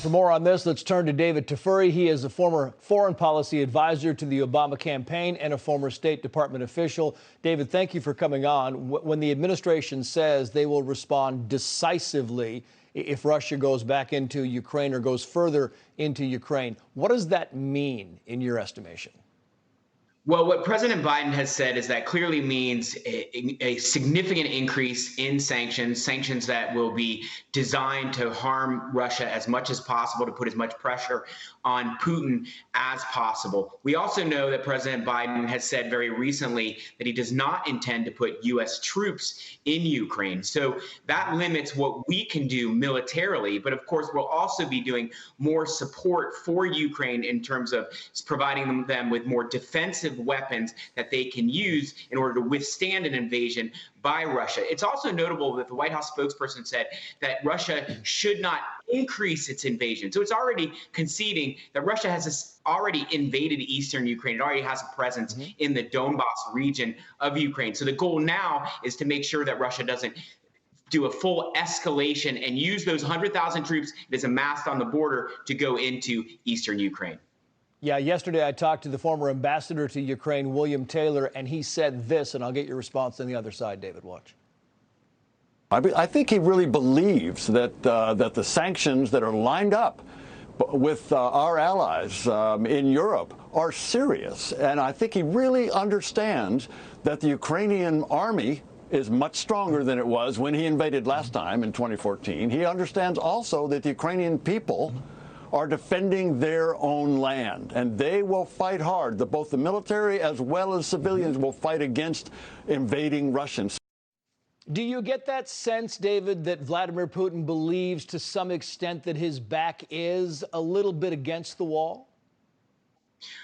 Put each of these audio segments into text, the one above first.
For more on this, let's turn to David Tafuri. He is a former foreign policy advisor to the Obama campaign and a former State Department official. David, thank you for coming on. When the administration says they will respond decisively if Russia goes back into Ukraine or goes further into Ukraine, what does that mean in your estimation? Well, what President Biden has said is that clearly means a significant increase in sanctions that will be designed to harm Russia as much as possible, to put as much pressure on Putin as possible. We also know that President Biden has said very recently that he does not intend to put U.S. troops in Ukraine. So that limits what we can do militarily. But of course, we'll also be doing more support for Ukraine in terms of providing them with more defensive weapons that they can use in order to withstand an invasion by Russia. It's also notable that the White House spokesperson said that Russia should not increase its invasion. So it's already conceding that Russia has already invaded eastern Ukraine. It already has a presence in the Donbas region of Ukraine. So the goal now is to make sure that Russia doesn't do a full escalation and use those 100,000 troops that is amassed on the border to go into eastern Ukraine. Yeah, yesterday I talked to the former ambassador to Ukraine, William Taylor, and he said this, and I'll get your response on the other side, David. Watch. I think he really believes that that the sanctions that are lined up with our allies in Europe are serious. And I think he really understands that the Ukrainian army is much stronger than it was when he invaded last time in 2014. He understands also that the Ukrainian people are defending their own land, and they will fight hard. Both the military as well as civilians will fight against invading Russians. Do you get that sense, David, that Vladimir Putin believes to some extent that his back is a little bit against the wall?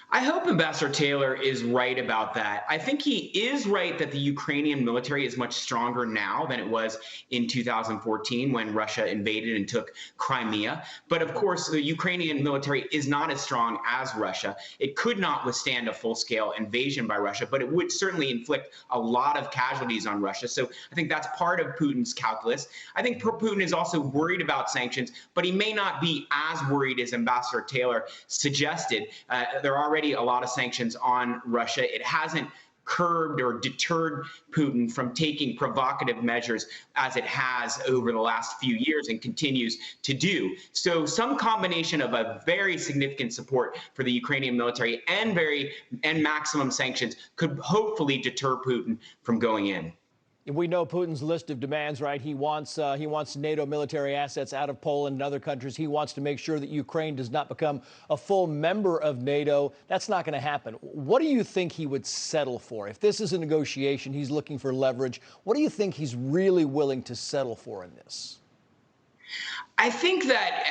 I hope Ambassador Taylor is right about that. I think he is right that the Ukrainian military is much stronger now than it was in 2014 when Russia invaded and took Crimea. But of course, the Ukrainian military is not as strong as Russia. It could not withstand a full-scale invasion by Russia, but it would certainly inflict a lot of casualties on Russia. So I think that's part of Putin's calculus. I think Putin is also worried about sanctions, but he may not be as worried as Ambassador Taylor suggested. There are already a lot of sanctions on Russia. It hasn't curbed or deterred Putin from taking provocative measures as it has over the last few years and continues to do. So some combination of a very significant support for the Ukrainian military and maximum sanctions could hopefully deter Putin from going in. We know Putin's list of demands, right? He wants NATO military assets out of Poland and other countries. He wants to make sure that Ukraine does not become a full member of NATO. That's not going to happen. What do you think he would settle for? If this is a negotiation, he's looking for leverage. What do you think he's really willing to settle for in this? I think that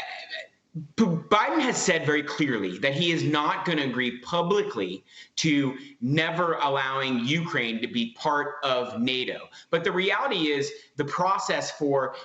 Biden has said very clearly that he is not going to agree publicly to never allowing Ukraine to be part of NATO. But the reality is the process for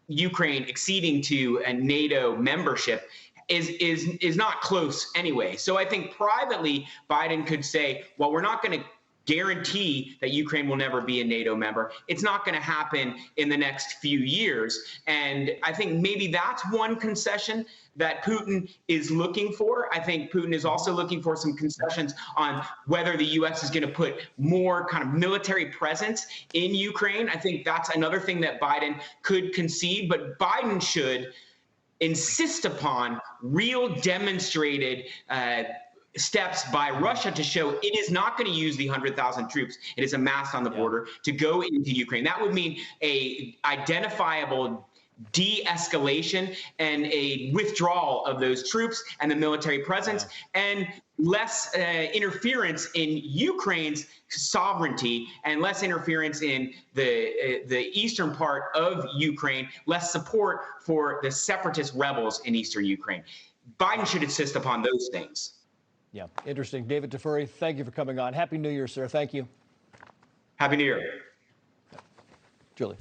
Ukraine acceding to a NATO membership is not close anyway. So I think privately Biden could say, well, we're not going to guarantee that Ukraine will never be a NATO member. It's not going to happen in the next few years. And I think maybe that's one concession that Putin is looking for. I think Putin is also looking for some concessions on whether the U.S. is going to put more kind of military presence in Ukraine. I think that's another thing that Biden could concede, but Biden should insist upon real demonstrated steps by Russia to show it is not going to use the 100,000 troops it has amassed on the border to go into Ukraine. That would mean a identifiable de-escalation and a withdrawal of those troops and the military presence and less interference in Ukraine's sovereignty and less interference in the eastern part of Ukraine, less support for the separatist rebels in eastern Ukraine. Biden should insist upon those things. Yeah, interesting. David Tafuri, thank you for coming on. Happy New Year, sir. Thank you. Happy New Year. Julie.